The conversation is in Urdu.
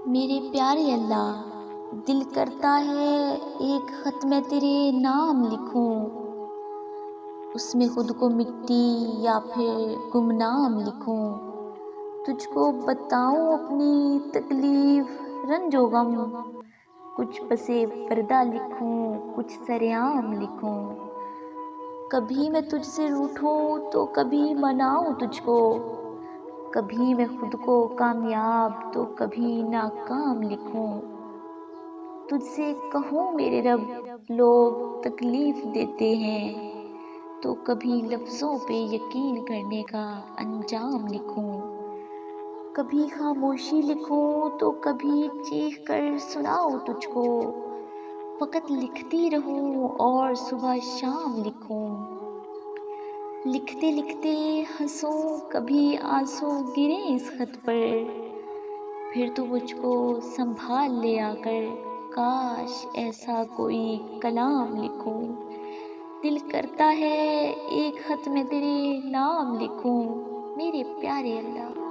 میرے پیارے اللہ، دل کرتا ہے ایک خط میں تیرے نام لکھوں، اس میں خود کو مٹی یا پھر گمنام لکھوں، تجھ کو بتاؤں اپنی تکلیف رنج و غم، کچھ پسے پردہ لکھوں، کچھ سرعام لکھوں، کبھی میں تجھ سے روٹھوں تو کبھی مناؤں تجھ کو، کبھی میں خود کو کامیاب تو کبھی ناکام لکھوں، تجھ سے کہوں میرے رب لوگ تکلیف دیتے ہیں، تو کبھی لفظوں پہ یقین کرنے کا انجام لکھوں، کبھی خاموشی لکھوں تو کبھی چیخ کر سناؤں تجھ کو، فقط لکھتی رہوں اور صبح شام لکھوں، لکھتے لکھتے ہنسوں کبھی آنسو گریں اس خط پر، پھر تو مجھ کو سنبھال لے آ کر، کاش ایسا کوئی کلام لکھوں، دل کرتا ہے ایک خط میں تیرے نام لکھوں، میرے پیارے اللہ۔